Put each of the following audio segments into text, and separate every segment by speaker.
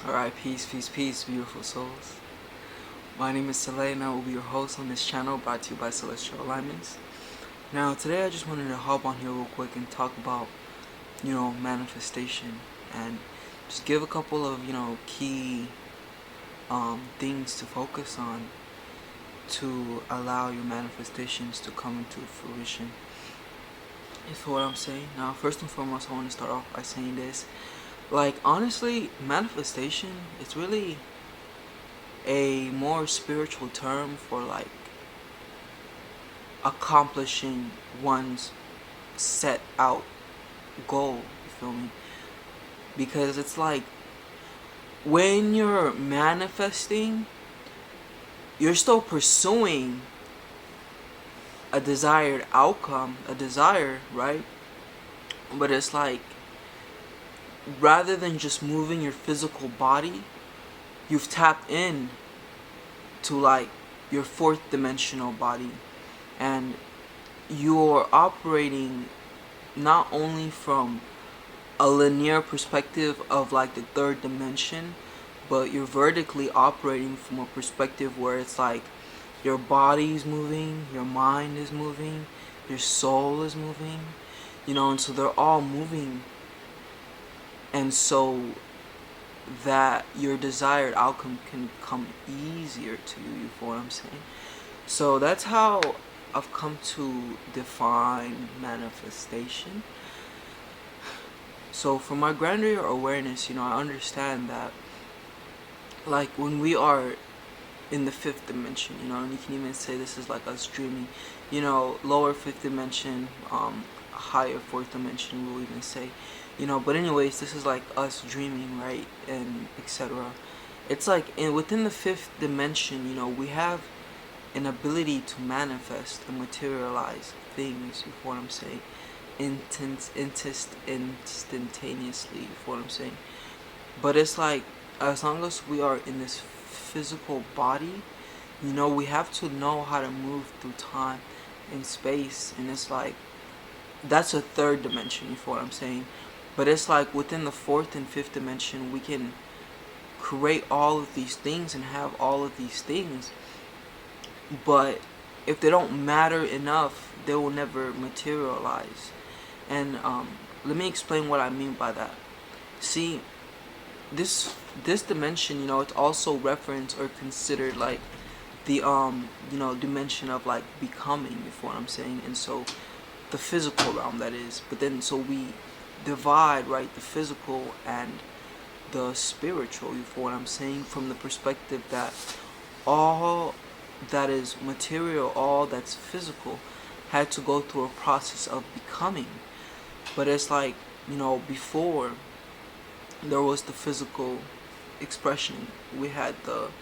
Speaker 1: Alright, peace, peace, peace, beautiful souls. My name is Saleh and I will be your host on this channel brought to you by Celestial Alignments. Now, today I just wanted to hop on here real quick and talk about, manifestation and just give a couple of, key things to focus on to allow your manifestations to come into fruition. You feel what I'm saying? Now, first and foremost, I want to start off by saying this. Honestly, manifestation, it's really a more spiritual term for accomplishing one's set out goal, you feel me? Because it's like when you're manifesting, you're still pursuing a desired outcome, a desire, right? But it's like rather than just moving your physical body, you've tapped in to your fourth dimensional body, and you're operating not only from a linear perspective of the third dimension, but you're vertically operating from a perspective where it's like your body's moving, your mind is moving, your soul is moving, and so they're all moving, and so that your desired outcome can come easier to you, feel what I'm saying? So that's how I've come to define manifestation. So for my grander awareness, I understand that when we are in the fifth dimension, and you can even say this is like us dreaming, lower fifth dimension, higher fourth dimension, we'll even say, but anyways, this is like us dreaming, right? And etc. It's within the fifth dimension, we have an ability to manifest and materialize things, you feel what I'm saying? Instantaneously, you feel what I'm saying? But it's like, as long as we are in this physical body, we have to know how to move through time and space, and it's like that's a third dimension, you feel what I'm saying? But it's like within the fourth and fifth dimension, we can create all of these things and have all of these things, but if they don't matter enough, they will never materialize. And let me explain what I mean by that. See, this dimension, it's also referenced or considered like the dimension of becoming, you feel what I'm saying? And so the physical realm, that is. But then so we divide, right, the physical and the spiritual, you feel what I'm saying, from the perspective that all that is material, all that's physical, had to go through a process of becoming. But it's like, before there was the physical expression, we had the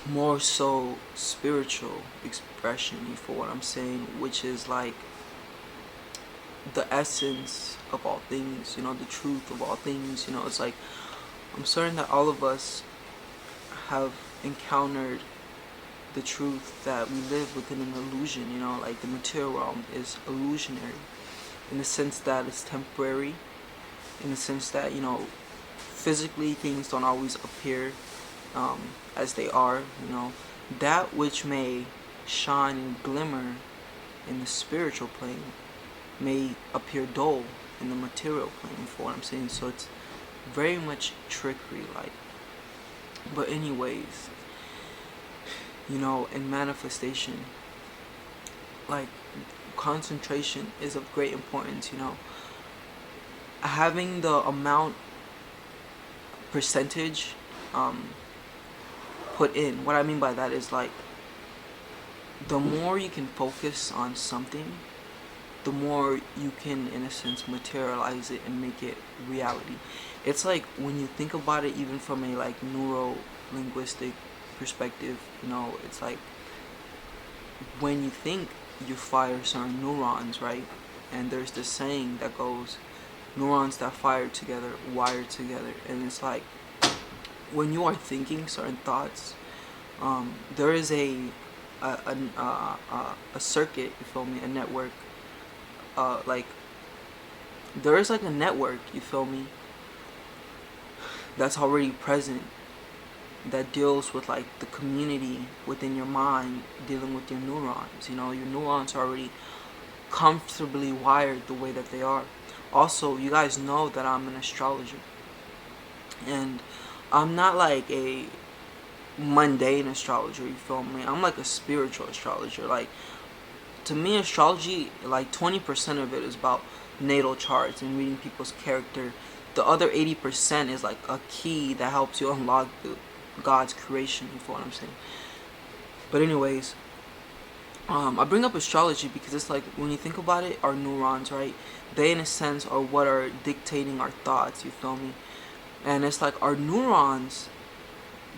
Speaker 1: more so spiritual expression, you feel what I'm saying, which is like the essence of all things, the truth of all things. It's like I'm certain that all of us have encountered the truth that we live within an illusion. The material realm is illusionary in the sense that it's temporary, in the sense that physically things don't always appear as they are. That which may shine and glimmer in the spiritual plane may appear dull in the material plane, for what I'm saying. So it's very much trickery like. But anyways, in manifestation, concentration is of great importance. Having the amount percentage put in, what I mean by that is the more you can focus on something, the more you can, in a sense, materialize it and make it reality. It's like when you think about it, even from a neuro-linguistic perspective, it's like when you think, you fire certain neurons, right? And there's this saying that goes, neurons that fire together wire together. And it's like when you are thinking certain thoughts, there is a circuit, you feel me, a network, there is a network, you feel me, that's already present, that deals with like the community within your mind, dealing with your neurons. You know, your neurons are already comfortably wired the way that they are. Also, you guys know that I'm an astrologer, and I'm not like a mundane astrologer, you feel me? I'm like a spiritual astrologer. Like, to me, astrology, like 20% of it is about natal charts and reading people's character. The other 80% is like a key that helps you unlock God's creation, you feel what I'm saying? But anyways, I bring up astrology because it's like, when you think about it, our neurons, right? They, in a sense, are what are dictating our thoughts, you feel me? And it's like our neurons,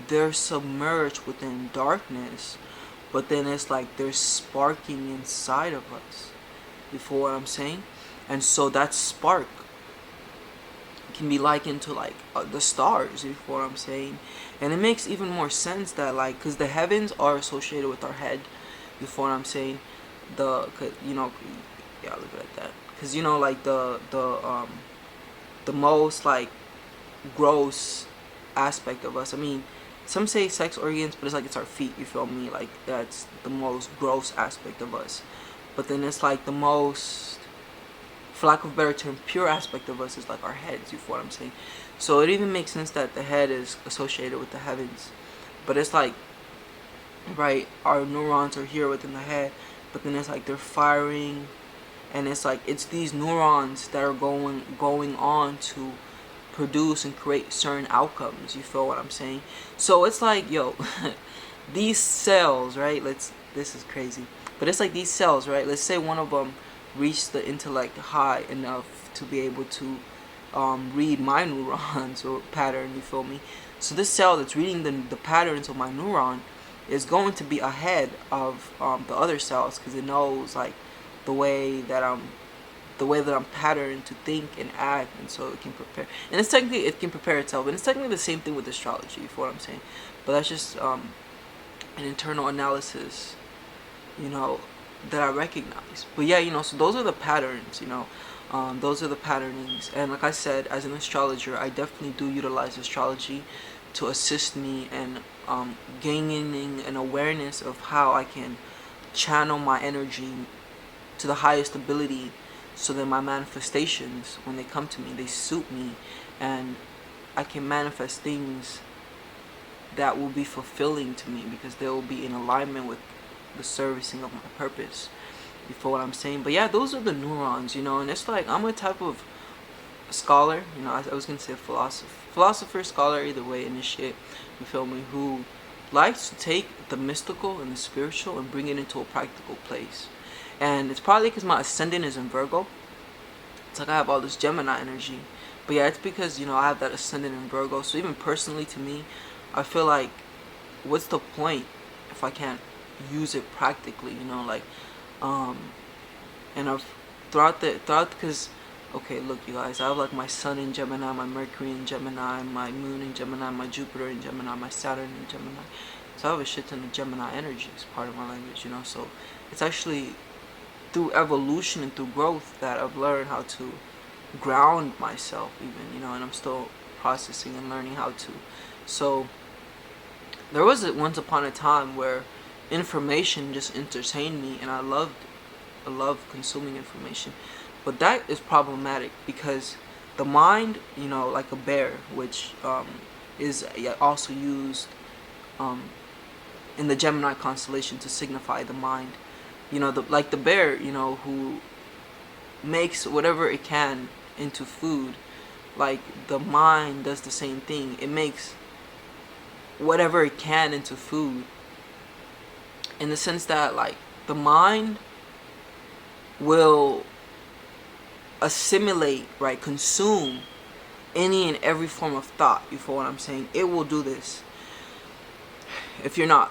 Speaker 1: they're submerged within darkness, but then it's like they're sparking inside of us. You feel what I'm saying? And so that spark can be likened to like the stars. You feel what I'm saying? And it makes even more sense that, like, because the heavens are associated with our head. You feel what I'm saying? You know, yeah, look at that. Because, you know, like the most like gross aspect of us. I mean, some say sex organs, but it's like it's our feet, you feel me? Like, that's the most gross aspect of us. But then it's like the most, for lack of a better term, pure aspect of us is like our heads, you feel what I'm saying? So it even makes sense that the head is associated with the heavens. But it's like, right, our neurons are here within the head, but then it's like they're firing, and it's like it's these neurons that are going on to produce and create certain outcomes. You feel what I'm saying? So it's like, yo, these cells, right? This is crazy, but it's like these cells, right? Let's say one of them reached the intellect high enough to be able to read my neurons or pattern. You feel me? So this cell that's reading the patterns of my neuron is going to be ahead of the other cells, because it knows like the way that I'm patterned to think and act, and so it can prepare. And it's technically, it can prepare itself, and it's technically the same thing with astrology, you feel what I'm saying? But that's just an internal analysis, you know, that I recognize. But yeah, you know, so those are the patterns, you know, those are the patternings. And like I said, as an astrologer, I definitely do utilize astrology to assist me in gaining an awareness of how I can channel my energy to the highest ability, so that my manifestations, when they come to me, they suit me, and I can manifest things that will be fulfilling to me, because they will be in alignment with the servicing of my purpose. You feel what I'm saying? But yeah, those are the neurons, you know. And it's like, I'm a type of scholar, you know. I was gonna say philosopher, scholar, either way, initiate, you feel me, who likes to take the mystical and the spiritual and bring it into a practical place. And it's probably because my ascendant is in Virgo. It's like I have all this Gemini energy. But yeah, it's because, you know, I have that ascendant in Virgo. So even personally, to me, I feel like, what's the point if I can't use it practically, you know? Like, and I've because, okay, look, you guys, I have like my sun in Gemini, my Mercury in Gemini, my moon in Gemini, my Jupiter in Gemini, my Saturn in Gemini. So I have a shit ton of Gemini energy as part of my language, you know? So it's actually through evolution and through growth that I've learned how to ground myself, even, you know, and I'm still processing and learning how to. So there was once upon a time where information just entertained me, and I loved consuming information. But that is problematic, because the mind, you know, like a bear, which is also used in the Gemini constellation to signify the mind. You know, like the bear, you know, who makes whatever it can into food. Like, the mind does the same thing. It makes whatever it can into food, in the sense that, like, the mind will assimilate, right, consume any and every form of thought. You feel what I'm saying? It will do this if you're not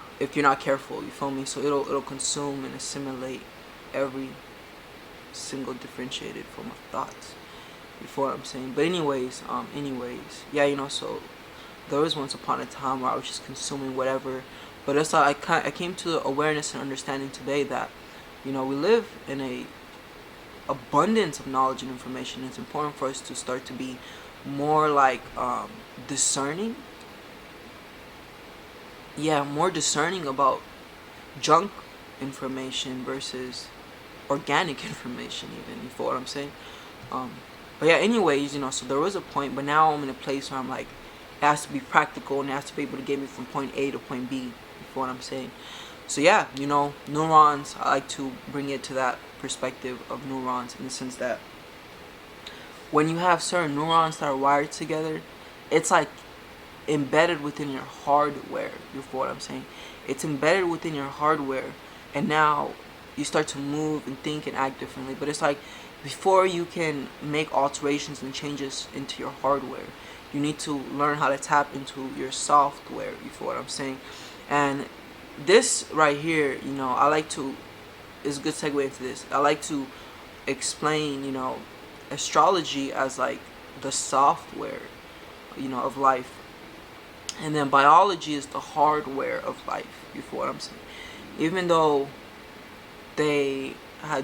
Speaker 1: careful, you feel me? So it'll consume and assimilate every single differentiated form of thoughts. You feel what I'm saying? But anyways, yeah, you know, so there was once upon a time where I was just consuming whatever. But it's like I came to the awareness and understanding today that, you know, we live in a abundance of knowledge and information. It's important for us to start to be more like discerning. Yeah, more discerning about junk information versus organic information, even. You feel what I'm saying? Um, but yeah, anyways, so there was a point, but now I'm in a place where I'm like, it has to be practical and it has to be able to get me from point A to point B. You feel what I'm saying? So yeah, neurons, I like to bring it to that perspective of neurons in the sense that when you have certain neurons that are wired together, it's like embedded within your hardware. You feel what I'm saying? It's embedded within your hardware, and now you start to move and think and act differently. But it's like before you can make alterations and changes into your hardware, you need to learn how to tap into your software. You feel what I'm saying? And this right here, I like to, is a good segue into this. I like to explain, astrology as like the software, of life. And then biology is the hardware of life. You feel what I'm saying? Even though they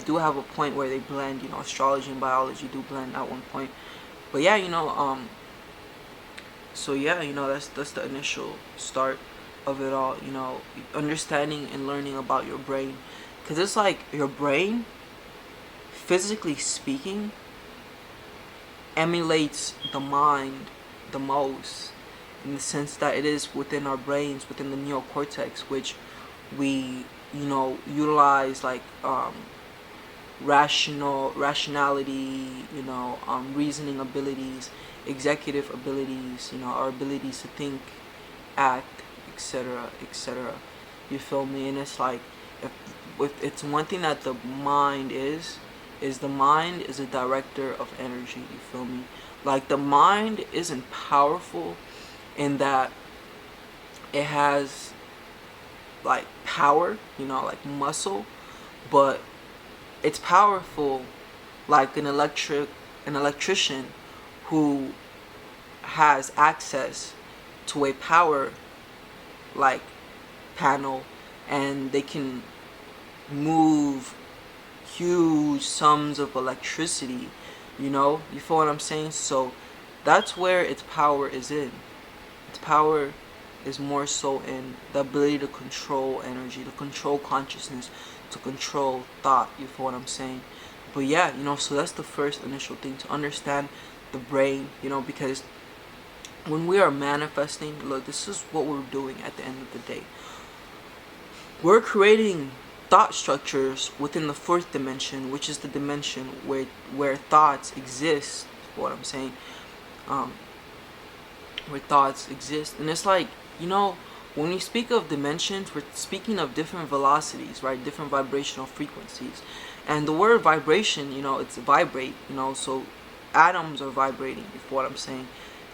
Speaker 1: do have a point where they blend, astrology and biology do blend at one point. But yeah, so yeah, that's the initial start of it all. Understanding and learning about your brain, because it's like your brain, physically speaking, emulates the mind the most, in the sense that it is within our brains, within the neocortex, which we utilize like rationality, reasoning abilities, executive abilities, our abilities to think, act, etc., etc. You feel me? And it's like, if it's one thing that the mind is the mind is a director of energy. You feel me? Like the mind isn't powerful in that it has like power, like muscle, but it's powerful like an electrician who has access to a power like panel, and they can move huge sums of electricity. You feel what I'm saying? So that's where its power is in. Its power is more so in the ability to control energy, to control consciousness, to control thought. You feel what I'm saying? But yeah, so that's the first initial thing, to understand the brain, because when we are manifesting, look, this is what we're doing at the end of the day. We're creating thought structures within the fourth dimension, which is the dimension where thoughts exist. What I'm saying, where thoughts exist, and it's like, when we speak of dimensions, we're speaking of different velocities, right? Different vibrational frequencies, and the word vibration, it's vibrate, so atoms are vibrating. You feel what I'm saying?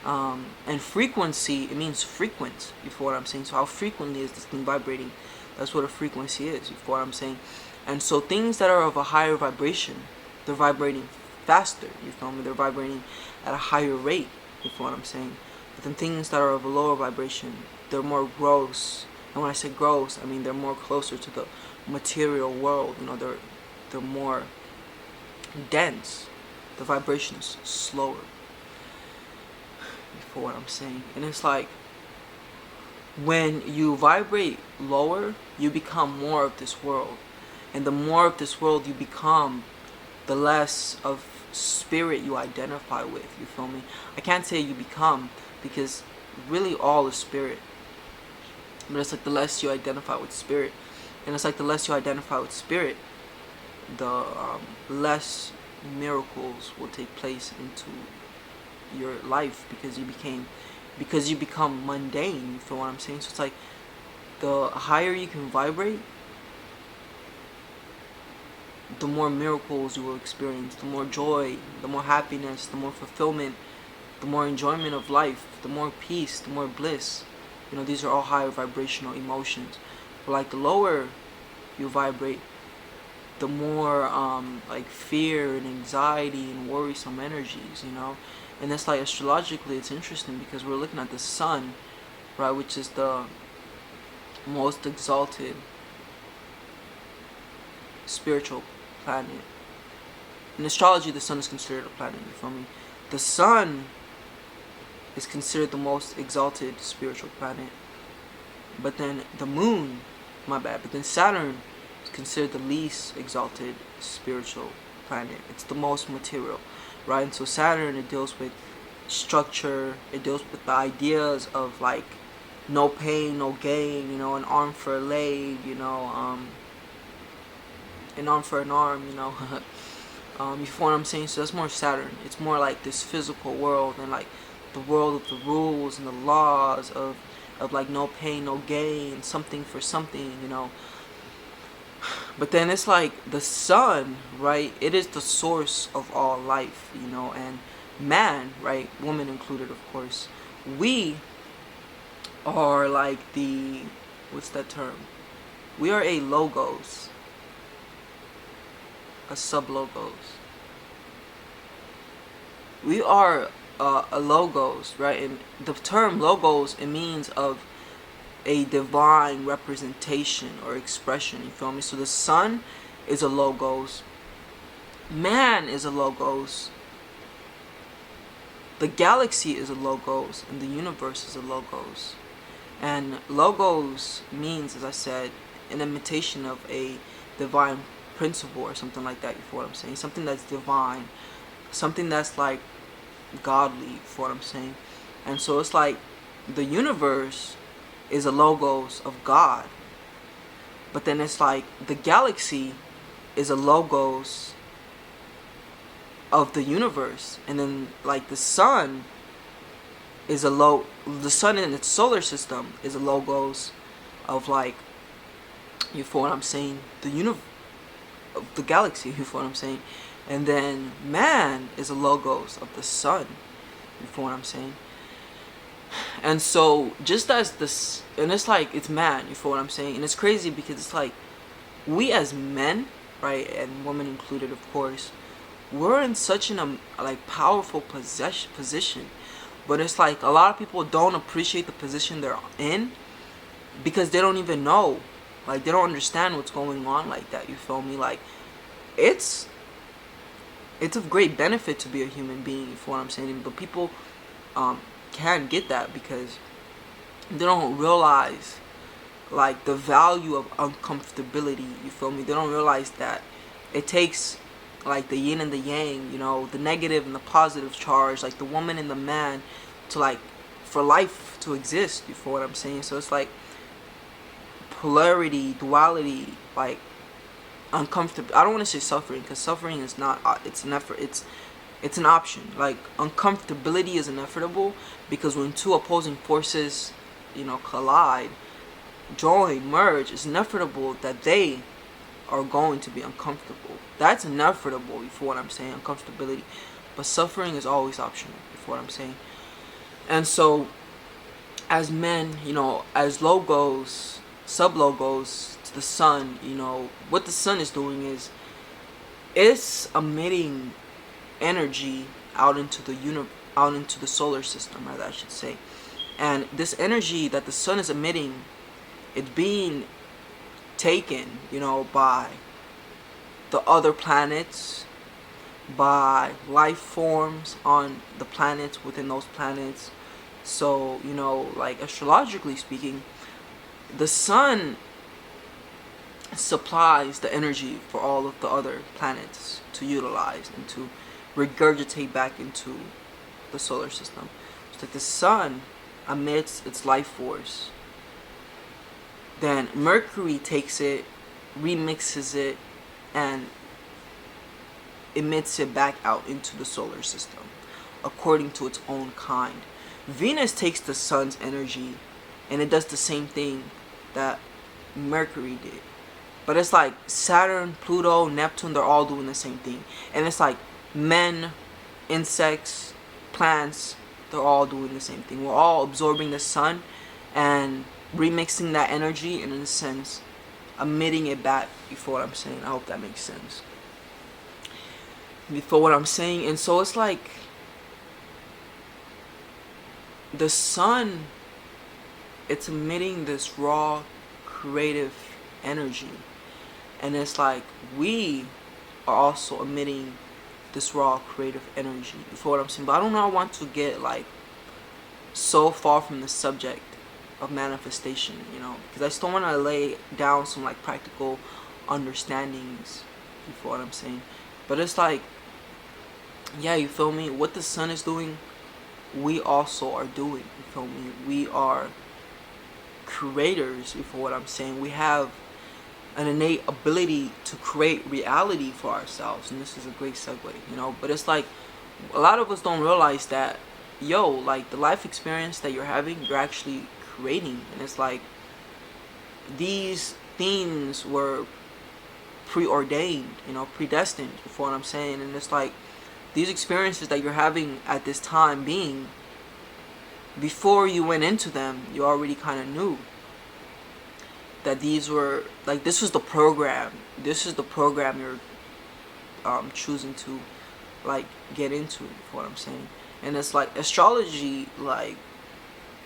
Speaker 1: And frequency, it means frequent. You feel what I'm saying? So how frequently is this thing vibrating? That's what a frequency is. You feel what I'm saying? And so things that are of a higher vibration, they're vibrating faster. You feel me? They're vibrating at a higher rate. You feel what I'm saying? But then things that are of a lower vibration, they're more gross. And when I say gross, I mean they're more closer to the material world. They're more dense. The vibration is slower. You feel what I'm saying? And it's like, when you vibrate lower, you become more of this world. And the more of this world you become, the less of spirit you identify with. You feel me? I can't say you become, because really all is spirit. But it's like the less you identify with spirit. And it's like the less you identify with spirit, the less miracles will take place into your life, because you become mundane. You feel what I'm saying? So it's like, the higher you can vibrate, the more miracles you will experience, the more joy, the more happiness, the more fulfillment, the more enjoyment of life, the more peace, the more bliss. These are all higher vibrational emotions. But like the lower you vibrate, the more like fear and anxiety and worrisome energies. And it's like, astrologically, it's interesting because we're looking at the sun, right, which is the most exalted spiritual planet. In astrology, the sun is considered a planet. You feel me? The sun is considered the most exalted spiritual planet. But then the moon, my bad, but then Saturn is considered the least exalted spiritual planet. It's the most material, right? And so Saturn, it deals with structure, it deals with the ideas of like no pain, no gain, you know, an arm for a leg, you know, an arm for an arm, you know. You feel what I'm saying? So that's more Saturn. It's more like this physical world and like the world of the rules and the laws of like no pain, no gain, something for something, you know. But then it's like the sun, right? It is the source of all life, you know, and man, right? Woman included, of course. We are like the, what's that term? We are a logos, a sub-logos. We are a logos, right? And the term logos, it means of a divine representation or expression, you feel me? So the sun is a logos, man is a logos, the galaxy is a logos, and the universe is a logos. And logos means, as I said, an imitation of a divine principle or something like that, you feel what I'm saying? Something that's divine, something that's like godly, you feel what I'm saying? And so it's like the universe is a logos of God, but then it's like the galaxy is a logos of the universe, and then like the sun is the sun in its solar system is a logos of like, you feel what I'm saying, of the galaxy, you feel what I'm saying? And then man is a logos of the sun, you feel what I'm saying? And so just as this, and it's like, it's man, you feel what I'm saying? And it's crazy because it's like, we as men, right, and women included, of course, we're in such an like powerful position, but it's like a lot of people don't appreciate the position they're in because they don't even know, like they don't understand what's going on like that, you feel me? Like it's of great benefit to be a human being, you feel what I'm saying? But people can't get that because they don't realize like the value of uncomfortability, you feel me? They don't realize that it takes like the yin and the yang, you know, the negative and the positive charge, like the woman and the man, to like for life to exist, you feel what I'm saying? So it's like polarity, duality, like uncomfortable. I don't want to say suffering because suffering is not, it's an effort, it's an option. Like uncomfortability is inevitable because when two opposing forces, you know, collide, join, merge, it's inevitable that they are going to be uncomfortable. That's inevitable, you feel what I'm saying? Uncomfortability. But suffering is always optional, you feel what I'm saying? And so as men, you know, as logos, sub-logos to the sun, you know, what the sun is doing is it's emitting energy out into the solar system, rather I should say. And this energy that the sun is emitting, it's being taken, you know, by the other planets, by life forms on the planets within those planets. So, you know, like astrologically speaking, the sun supplies the energy for all of the other planets to utilize and to regurgitate back into the solar system. So that the sun emits its life force, then Mercury takes it, remixes it, and emits it back out into the solar system according to its own kind. Venus takes the sun's energy and it does the same thing that Mercury did. But it's like Saturn, Pluto, Neptune, they're all doing the same thing. And it's like men, insects, plants, they're all doing the same thing. We're all absorbing the sun and remixing that energy and in a sense emitting it back, you feel what I'm saying? I hope that makes sense. You feel what I'm saying? And so it's like the sun, it's emitting this raw creative energy, and it's like we are also emitting this raw creative energy, you feel what I'm saying? But I don't know, I want to get like so far from the subject of manifestation, you know, because I still want to lay down some like practical understandings, you feel what I'm saying? But it's like, yeah, you feel me, what the sun is doing, we also are doing, you feel me? We are creators, you feel what I'm saying? We have an innate ability to create reality for ourselves, and this is a great segue, you know. But it's like a lot of us don't realize that, yo, like the life experience that you're having, you're actually creating. And it's like these themes were preordained, you know, predestined, for what I'm saying. And it's like these experiences that you're having at this time being, before you went into them, you already kind of knew that these were like, this was the program, this is the program you're choosing to like get into, for what I'm saying. And it's like astrology, like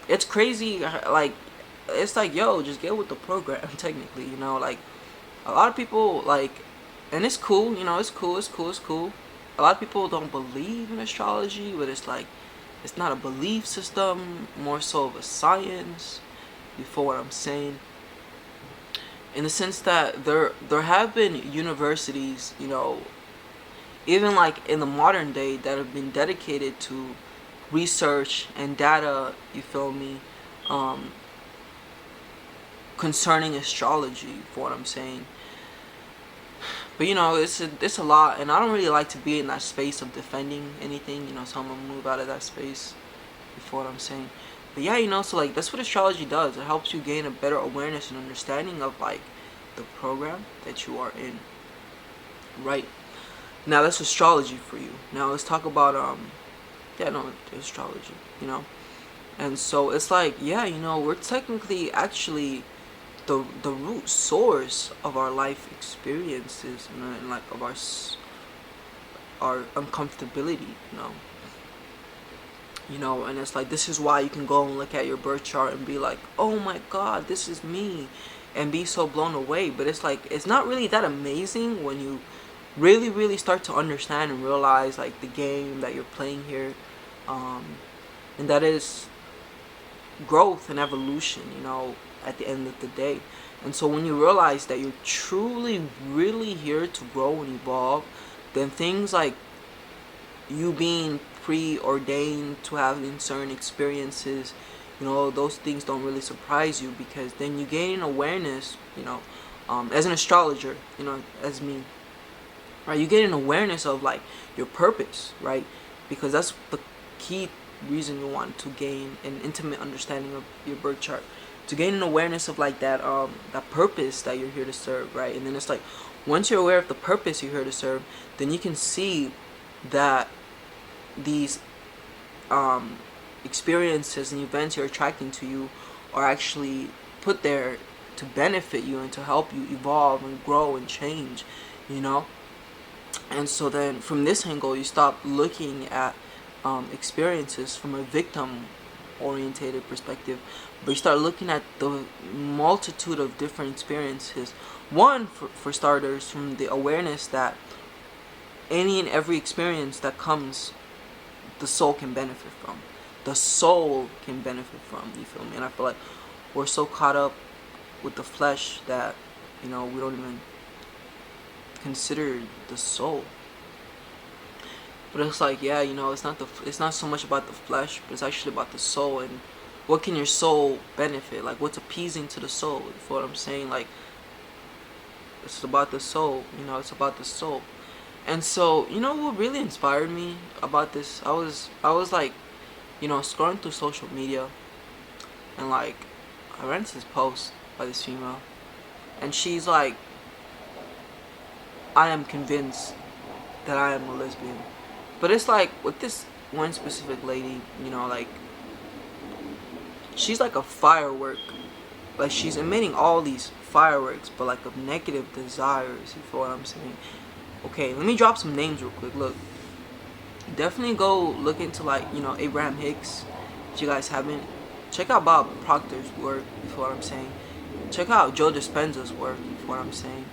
Speaker 1: it's crazy, like it's like, yo, just get with the program technically, you know. Like a lot of people like, and it's cool, you know, it's cool, it's cool, it's cool. A lot of people don't believe in astrology, but it's like, it's not a belief system, more so of a science, you feel what I'm saying. In the sense that there have been universities, you know, even like in the modern day, that have been dedicated to research and data, you feel me, concerning astrology, for what I'm saying. But you know, it's a lot, and I don't really like to be in that space of defending anything, you know, so I'm gonna move out of that space, you feel what I'm saying. But yeah, you know, so like that's what astrology does. It helps you gain a better awareness and understanding of like the program that you are in. Right. Now that's astrology for you. Now let's talk about astrology, you know. And so it's like, yeah, you know, we're technically actually the root source of our life experiences, and like of our uncomfortability, you know. You know, and it's like, this is why you can go and look at your birth chart and be like, oh my god, this is me, and be so blown away. But it's like, it's not really that amazing when you really, really start to understand and realize like the game that you're playing here, and that is growth and evolution, you know, at the end of the day. And so when you realize that you're truly really here to grow and evolve, then things like you being preordained to having certain experiences, you know, those things don't really surprise you, because then you gain awareness, you know, as an astrologer, you know, as me, right? You get an awareness of like your purpose, right? Because that's the key reason you want to gain an intimate understanding of your birth chart, to gain an awareness of like that that purpose that you're here to serve, right? And then it's like, once you're aware of the purpose you're here to serve, then you can see that these experiences and events you're attracting to you are actually put there to benefit you and to help you evolve and grow and change, you know. And so then from this angle, you stop looking at experiences from a victim orientated perspective, but you start looking at the multitude of different experiences. One, for starters, from the awareness that any and every experience that comes, the soul can benefit from. The soul can benefit from, you feel me? And I feel like we're so caught up with the flesh that, you know, we don't even consider the soul. But it's like, yeah, you know, it's not so much about the flesh, but it's actually about the soul, and what can your soul benefit? Like, what's appeasing to the soul? You feel what I'm saying? Like, it's about the soul, you know, it's about the soul. And so, you know what really inspired me about this? I was like, you know, scrolling through social media, and like, I ran into this post by this female, and she's like, I am convinced that I am a lesbian. But it's like, with this one specific lady, you know, like, she's like a firework. Like, she's emitting all these fireworks, but like of negative desires, you feel what I'm saying? Okay, let me drop some names real quick. Look, definitely go look into, like, you know, Abraham Hicks. If you guys haven't, check out Bob Proctor's work, you feel what I'm saying? Check out Joe Dispenza's work, you feel what I'm saying?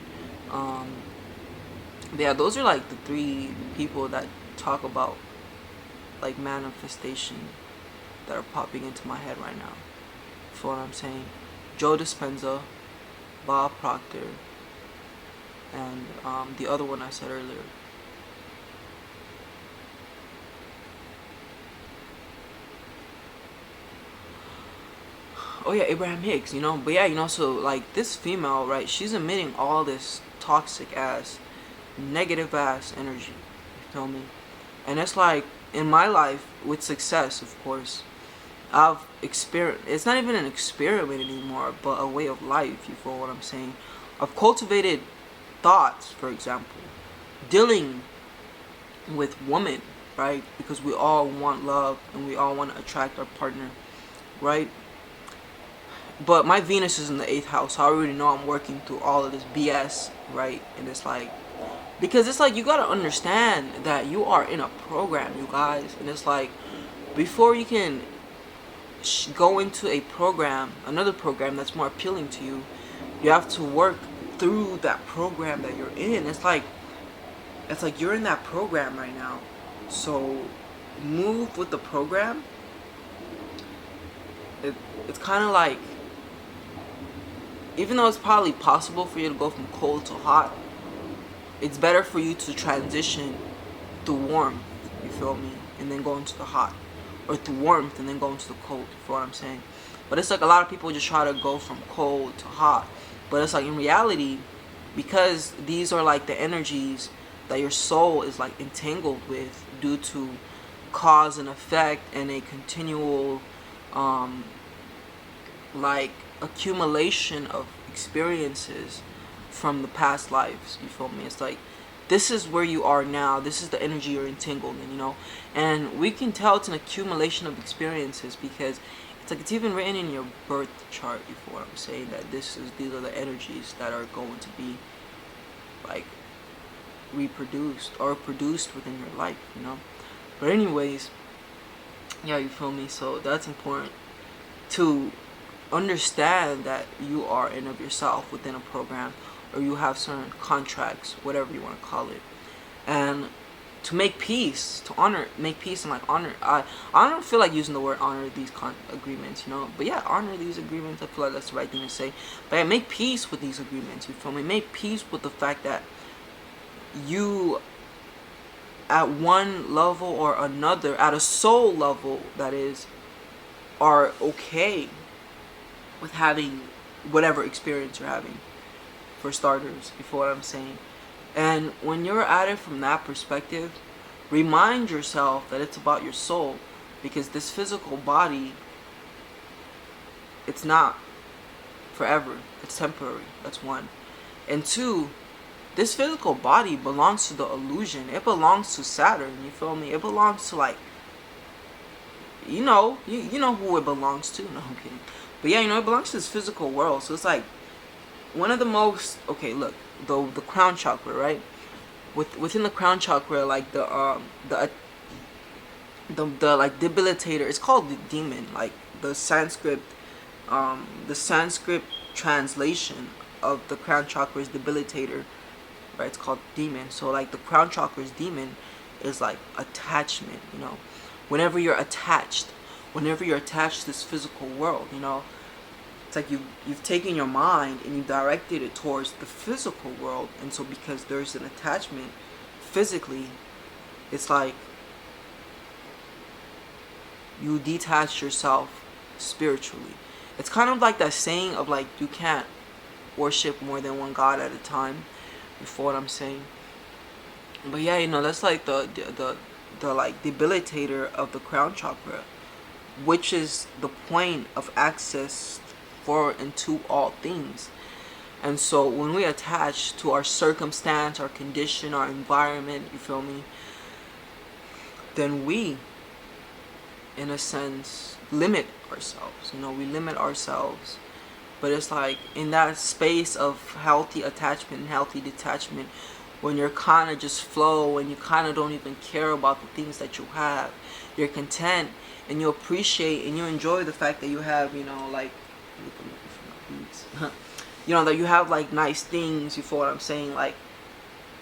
Speaker 1: Yeah, those are like the three people that talk about like manifestation that are popping into my head right now. You feel what I'm saying? Joe Dispenza, Bob Proctor, and the other one I said earlier. Oh yeah, Abraham Hicks, but yeah, so like this female, right, she's emitting all this toxic ass, negative ass energy, you feel me? And it's like, in my life, with success, of course, I've experienced, it's not even an experiment anymore, but a way of life, you feel what I'm saying? I've cultivated thoughts, for example, dealing with women, right? Because we all want love and we all want to attract our partner, right? But my Venus is in the 8th house, so I already know I'm working through all of this BS, right? And it's like, because it's like, you gotta understand that you are in a program, you guys. And it's like, before you can go into a program, another program that's more appealing to you, you have to work through that program that you're in. It's like you're in that program right now. So move with the program. It's kind of like, even though it's probably possible for you to go from cold to hot, it's better for you to transition through warmth, you feel me, and then go into the hot, or through warmth and then go into the cold, you feel what I'm saying? But it's like, a lot of people just try to go from cold to hot, but it's like, in reality, because these are like the energies that your soul is like entangled with due to cause and effect and a continual like accumulation of experiences from the past lives, you feel me? It's like, this is where you are now, this is the energy you're entangled in, and we can tell it's an accumulation of experiences, because it's like, it's even written in your birth chart, you feel what I'm saying, that these are the energies that are going to be like reproduced or produced within your life, but anyways, yeah, you feel me? So that's important to understand, that you are in of yourself within a program, or you have certain contracts, whatever you want to call it, and to make peace, make peace and like honor. I don't feel like using the word honor these agreements, but yeah, honor these agreements. I feel like that's the right thing to say. But yeah, make peace with these agreements, you feel me? Make peace with the fact that you, at one level or another, at a soul level, that is, are okay with having whatever experience you're having, for starters, you feel what I'm saying? And when you're at it from that perspective, remind yourself that it's about your soul, because this physical body, it's not forever, it's temporary. That's one. And two, this physical body belongs to the illusion. It belongs to Saturn, you feel me? It belongs to, like, you know who it belongs to. No, I'm kidding. But yeah, it belongs to this physical world. So it's like, one of the most, okay, look, the crown chakra, right? Within the crown chakra, like the like debilitator, it's called the demon. Like the Sanskrit translation of the crown chakra is debilitator, right? It's called demon. So like the crown chakra's demon is like attachment, Whenever you're attached to this physical world, it's like you've taken your mind and you've directed it towards the physical world, and so because there's an attachment physically, it's like you detach yourself spiritually. It's kind of like that saying of like, you can't worship more than one god at a time, you feel what I'm saying? But yeah, that's like the like debilitator of the crown chakra, which is the point of access for and to all things. And so when we attach to our circumstance, our condition, our environment, you feel me, then we, in a sense, limit ourselves. We limit ourselves. But it's like, in that space of healthy attachment and healthy detachment, when you're kind of just flow and you kind of don't even care about the things that you have, you're content and you appreciate and you enjoy the fact that you have, like, that you have like nice things, you feel what I'm saying? Like,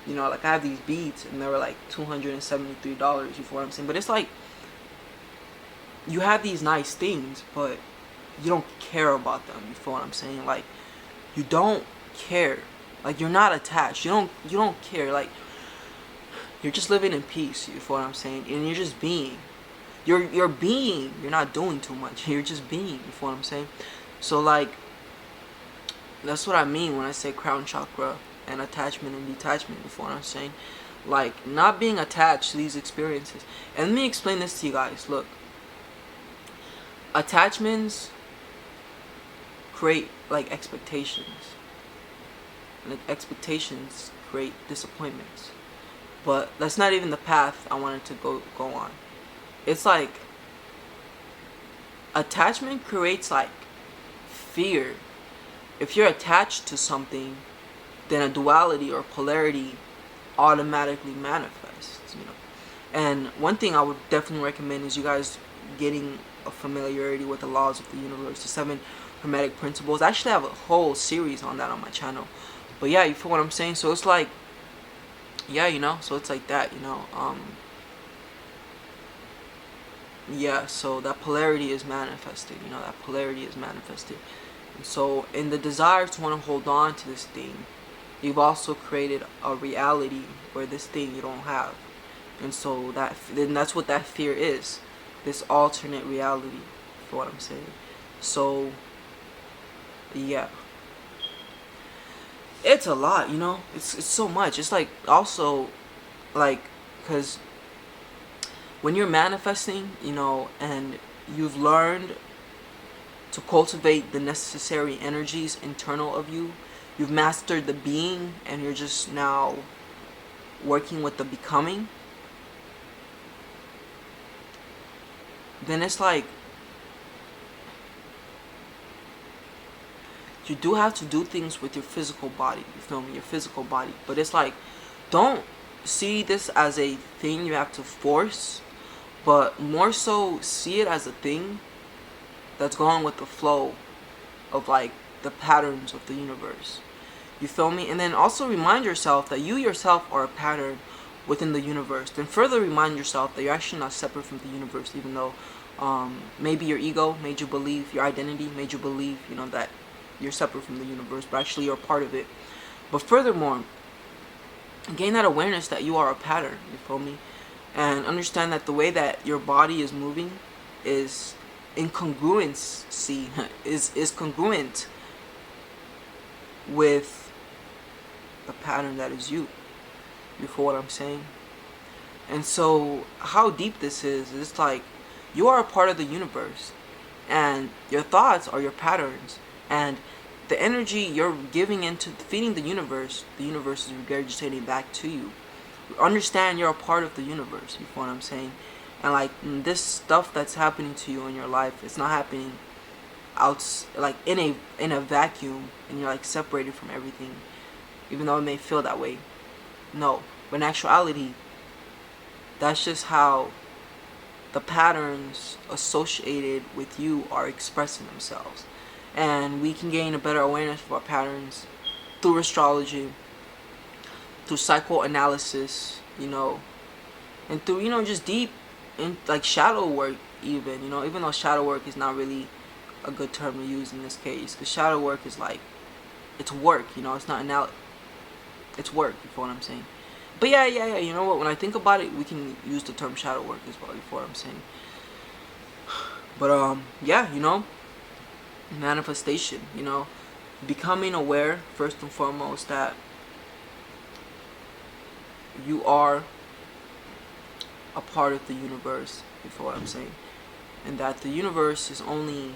Speaker 1: like I have these beads and they were like $273, you feel what I'm saying? But it's like, you have these nice things, but you don't care about them. You feel what I'm saying? Like, you don't care. Like, you're not attached. You don't care. Like, you're just living in peace. You feel what I'm saying? And you're just being. You're being. You're not doing too much. You're just being. You feel what I'm saying? So, like, that's what I mean when I say crown chakra and attachment and detachment. You feel what I'm saying? Like, not being attached to these experiences. And let me explain this to you guys. Look, attachments create, like, expectations. Like, expectations create disappointments. But that's not even the path I wanted to go on. It's like, attachment creates, like, fear. If you're attached to something, then a duality or polarity automatically manifests, you know. And one thing I would definitely recommend is you guys getting a familiarity with the laws of the universe, the 7 hermetic principles. I actually have a whole series on that on my channel. But yeah, you feel what I'm saying? So it's like, yeah, you know, so it's like that, you know. Yeah, so that polarity is manifested, you know, that polarity is manifested. And so in the desire to want to hold on to this thing, you've also created a reality where this thing you don't have. And so that's what that fear is, this alternate reality, for what I'm saying. So yeah, it's a lot, you know. It's so much. It's like, also, like, because when you're manifesting, you know, and you've learned to cultivate the necessary energies internal of you, you've mastered the being, and you're just now working with the becoming, then it's like, you do have to do things with your physical body, you feel me, your physical body. But it's like, don't see this as a thing you have to force, but more so see it as a thing that's going with the flow of, like, the patterns of the universe. You feel me? And then also remind yourself that you yourself are a pattern within the universe. Then further remind yourself that you're actually not separate from the universe, even though maybe your ego made you believe, your identity made you believe, you know, that you're separate from the universe, but actually you're a part of it. But furthermore, gain that awareness that you are a pattern, you feel me? And understand that the way that your body is moving is incongruency, is congruent with the pattern that is you. You feel what I'm saying? And so how deep this is, it's like, you are a part of the universe, and your thoughts are your patterns, and the energy you're giving into feeding the universe is regurgitating back to you. Understand you're a part of the universe, you feel what I'm saying? And like, this stuff that's happening to you in your life, it's not happening out, like, in a vacuum, and you're like separated from everything, even though it may feel that way. No, but in actuality, that's just how the patterns associated with you are expressing themselves. And we can gain a better awareness of our patterns through astrology, through psychoanalysis, you know, and through, you know, just deep, in, like, shadow work even, you know, even though shadow work is not really a good term to use in this case, because shadow work is like, it's work, you know, it's not it's work, you feel what I'm saying? But yeah, you know what, when I think about it, we can use the term shadow work as well, you feel what I'm saying? But yeah, you know, manifestation, you know, becoming aware first and foremost that you are a part of the universe, you feel what I'm saying? And that the universe is only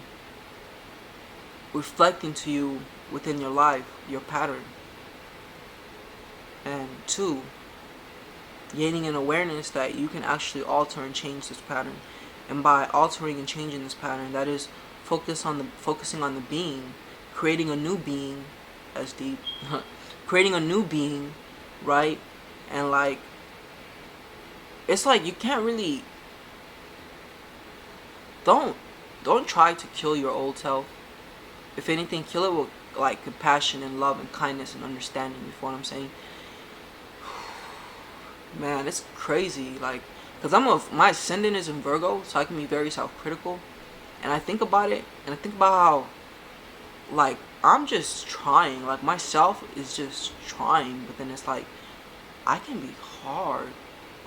Speaker 1: reflecting to you within your life, your pattern. And 2, gaining an awareness that you can actually alter and change this pattern. And by altering and changing this pattern, that is focusing on the being, creating a new being, as deep, creating a new being, right? And like, it's like, you can't really, don't try to kill your old self. If anything, kill it with, like, compassion and love and kindness and understanding, you feel what I'm saying? Man, it's crazy. Like, because my ascendant is in Virgo, so I can be very self-critical, and I think about it, and I think about how, like, I'm just trying, like, myself is just trying, but then it's like, I can be hard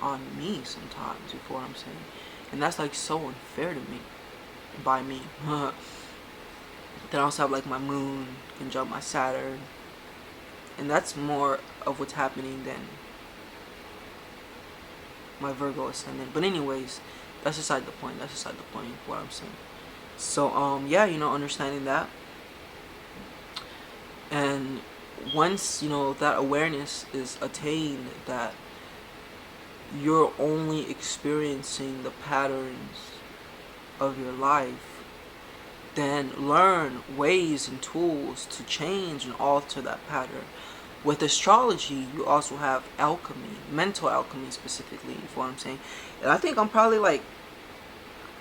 Speaker 1: on me sometimes, you feel what I'm saying? And that's, like, so unfair to me, by me. Then I also have, like, my moon conjunct my Saturn, and that's more of what's happening than my Virgo ascendant. But anyways, that's beside the point. That's beside the point of what I'm saying. So yeah, understanding that, and once that awareness is attained, that you're only experiencing the patterns of your life, then learn ways and tools to change and alter that pattern. With astrology, you also have alchemy, mental alchemy specifically, you know what I'm saying? And I think I'm probably like,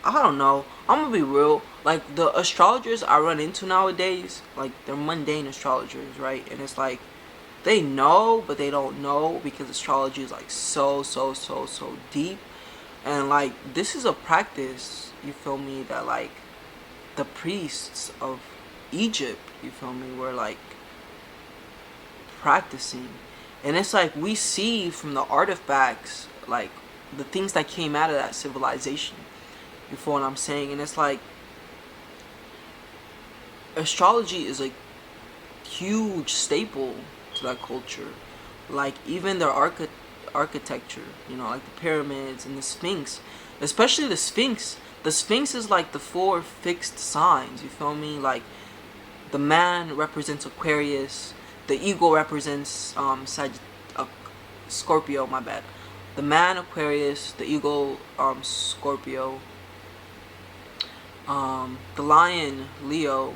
Speaker 1: I don't know, I'm gonna be real, like, the astrologers I run into nowadays, like, they're mundane astrologers, right? And it's like, they know, but they don't know, because astrology is like so deep. And like, this is a practice, you feel me, that like the priests of Egypt, you feel me, were like practicing. And it's like, we see from the artifacts, like, the things that came out of that civilization, you feel what I'm saying? And it's like, astrology is a huge staple to that culture. Like, even their architecture, like the pyramids and the Sphinx, especially the Sphinx. The Sphinx is like the 4 fixed signs, you feel me? Like, the man represents Aquarius, the eagle represents Scorpio, my bad. The man Aquarius, the eagle Scorpio, the lion Leo,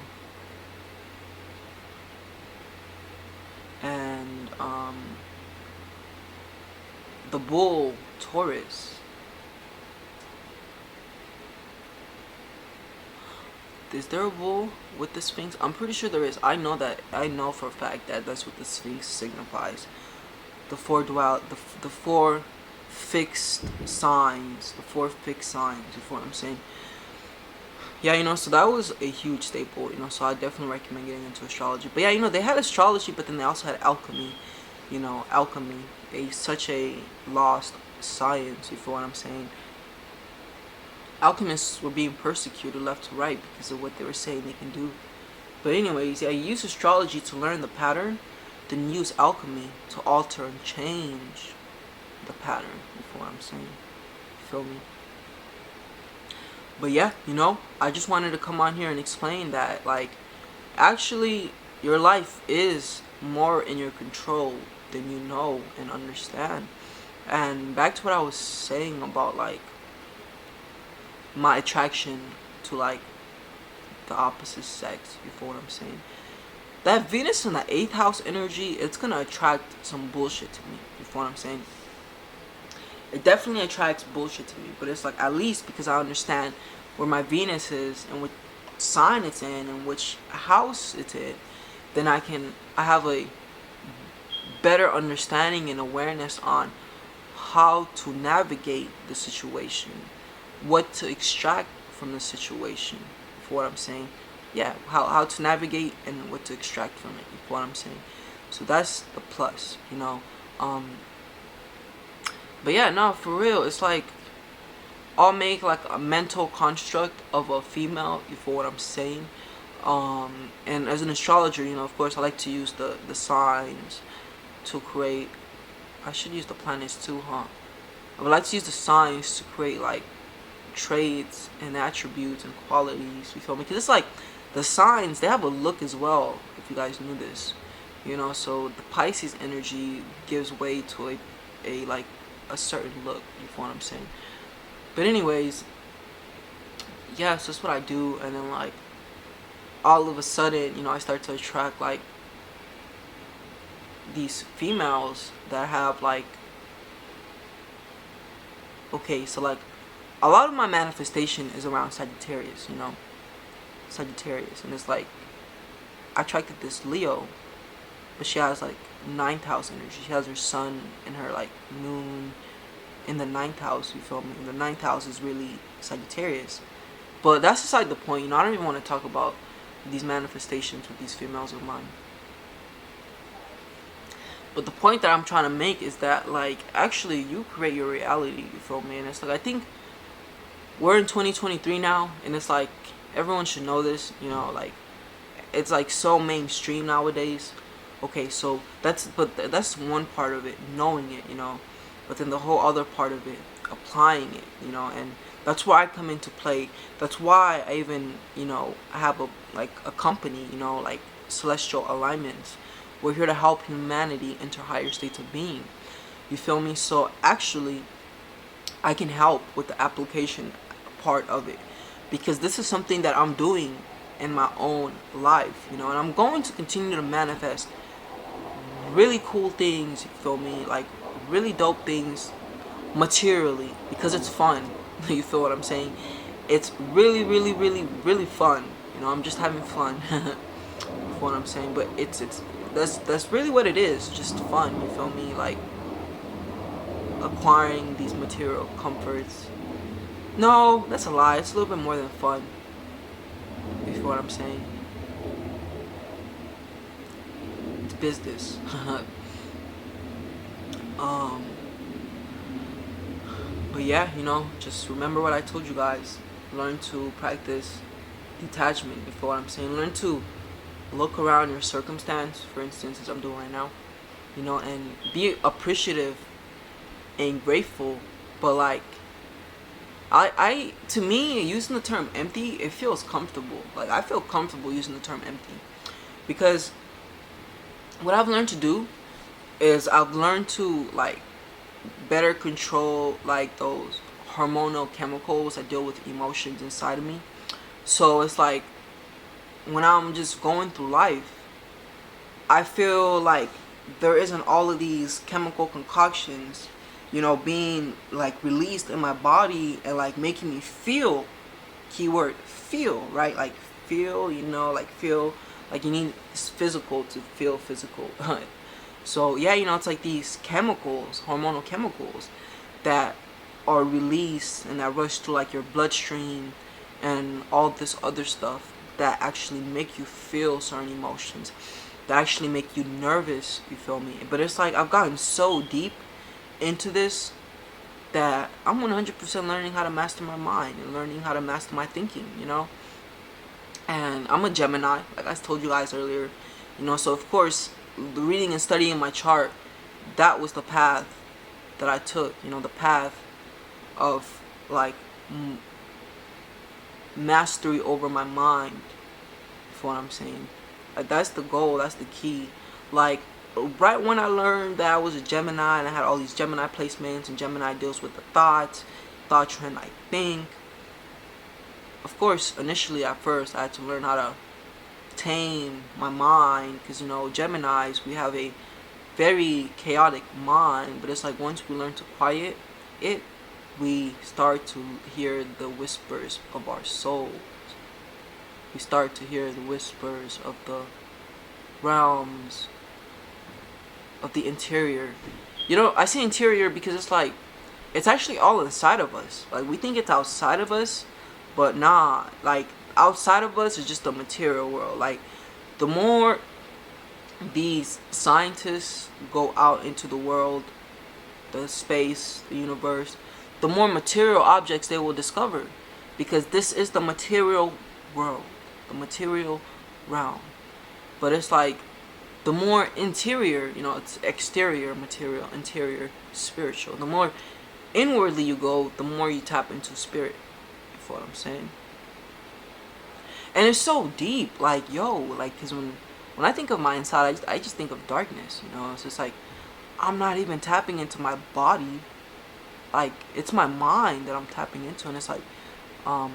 Speaker 1: and the bull Taurus. Is there a bull with the Sphinx? I'm pretty sure there is. I know for a fact that that's what the Sphinx signifies. The four fixed signs. The 4 fixed signs. You know what I'm saying? Yeah, so that was a huge staple, so I definitely recommend getting into astrology. But yeah, they had astrology, but then they also had alchemy. Alchemy, such a lost science, you feel what I'm saying? Alchemists were being persecuted left to right because of what they were saying they can do. But anyways, yeah, you use astrology to learn the pattern, then use alchemy to alter and change the pattern, you feel what I'm saying? You feel me? But yeah, I just wanted to come on here and explain that, like, actually, your life is more in your control than you know and understand. And back to what I was saying about, like, my attraction to, like, the opposite sex, you feel what I'm saying? That Venus in the 8th house energy, it's gonna attract some bullshit to me, you feel what I'm saying? It definitely attracts bullshit to me, but it's like, at least because I understand where my Venus is and what sign it's in and which house it's in, then I have a better understanding and awareness on how to navigate the situation, what to extract from the situation, for what I'm saying. Yeah, how to navigate and what to extract from it, for what I'm saying. So that's the plus, But yeah, no, for real, it's like, I'll make like a mental construct of a female, you feel what I'm saying? And as an astrologer, of course, I like to use the signs to create. I should use the planets too, huh? I would like to use the signs to create, like, traits and attributes and qualities, you feel me? Because it's like, the signs, they have a look as well, if you guys knew this. So the Pisces energy gives way to like a certain look, you feel what I'm saying? But anyways, yeah, so that's what I do. And then, like, all of a sudden, I start to attract, like, these females that have, like, okay, so, like, a lot of my manifestation is around Sagittarius, Sagittarius. And it's like, I attracted this Leo, but she has, like, 9th house energy. She has her sun and her, like, moon in the ninth house, you feel me? And the ninth house is really Sagittarius. But that's beside the point, you know. I don't even want to talk about these manifestations with these females of mine. But the point that I'm trying to make is that, like, actually, you create your reality, you feel me? And it's like, I think we're in 2023 now, and it's like, everyone should know this, you know, like, it's like so mainstream nowadays. Okay, so that's one part of it, knowing it, you know. But then the whole other part of it, applying it, you know. And that's where I come into play. That's why I even, you know, have a company, you know, like Celestial Alignments. We're here to help humanity enter higher states of being. You feel me? So actually, I can help with the application part of it, because this is something that I'm doing in my own life, you know. And I'm going to continue to manifest really cool things, you feel me? Like really dope things materially, because it's fun. You feel what I'm saying? It's really, really, really, really fun. You know, I'm just having fun. You feel what I'm saying? But that's really what it is, just fun, you feel me? Like acquiring these material comforts. No, that's a lie. It's a little bit more than fun. You feel what I'm saying? It's business. But yeah, you know, just remember what I told you guys. Learn to practice detachment. You feel what I'm saying? Learn to look around your circumstance, for instance, as I'm doing right now, you know, and be appreciative and grateful. But like, I to me, using the term empty, it feels comfortable. Like, I feel comfortable using the term empty, because what I've learned to do is I've learned to like better control like those hormonal chemicals that deal with emotions inside of me. So it's like, when I'm just going through life, I feel like there isn't all of these chemical concoctions, you know, being like released in my body and like making me feel, keyword feel, right? Like feel, you know, like feel like you need physical to feel physical. So yeah, you know, it's like these chemicals, hormonal chemicals, that are released and that rush through like your bloodstream and all this other stuff that actually make you feel certain emotions, that actually make you nervous, you feel me? But it's like, I've gotten so deep into this that I'm 100% learning how to master my mind and learning how to master my thinking, you know? And I'm a Gemini, like I told you guys earlier, you know, so of course, the reading and studying my chart, that was the path that I took, you know, the path of like mastery over my mind, for what I'm saying. Like, that's the goal, that's the key. Like, right when I learned that I was a Gemini and I had all these Gemini placements, and Gemini deals with the thought trend, I think. Of course, initially at first, I had to learn how to tame my mind, because, you know, Geminis, we have a very chaotic mind, but it's like, once we learn to quiet it, we start to hear the whispers of our souls. We start to hear the whispers of the realms of the interior. You know, I say interior because it's like, it's actually all inside of us. Like, we think it's outside of us, but nah. Like, outside of us is just the material world. Like, the more these scientists go out into the world, the space, the universe, the more material objects they will discover, because this is the material world, the material realm. But it's like, the more interior, you know, it's exterior material, interior spiritual. The more inwardly you go, the more you tap into spirit. You feel what I'm saying? And it's so deep, like, yo, like, because when I think of my inside, I just think of darkness, you know. It's just like, I'm not even tapping into my body. Like, it's my mind that I'm tapping into. And it's like our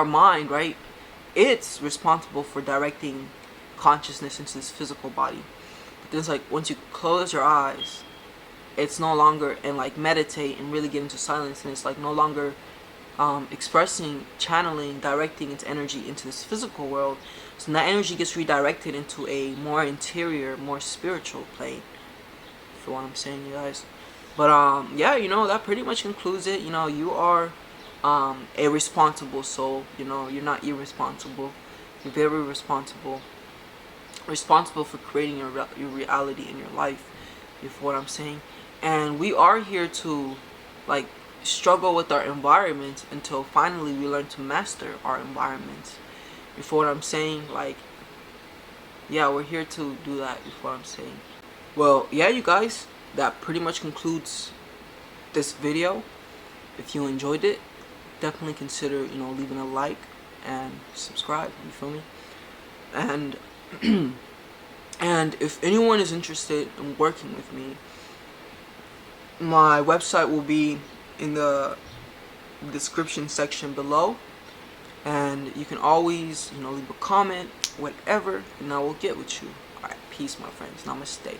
Speaker 1: mind, right? It's responsible for directing consciousness into this physical body. But then it's like, once you close your eyes, it's no longer, and like meditate and really get into silence, and it's like no longer expressing, channeling, directing its energy into this physical world. So that energy gets redirected into a more interior, more spiritual plane. You feel what I'm saying, you guys? But yeah, that pretty much concludes it. You are a responsible soul. You're not irresponsible. You're very responsible for creating your reality in your life. You feel what I'm saying? And we are here to like struggle with our environment until finally we learn to master our environment. You feel what I'm saying? Like, yeah, we're here to do that. You feel what I'm saying? Well, yeah, you guys, that pretty much concludes this video. If you enjoyed it, definitely consider leaving a like and subscribe. You feel me? And and if anyone is interested in working with me, my website will be in the description section below, and you can always leave a comment, whatever, and I will get with you. Alright, peace, my friends. Namaste.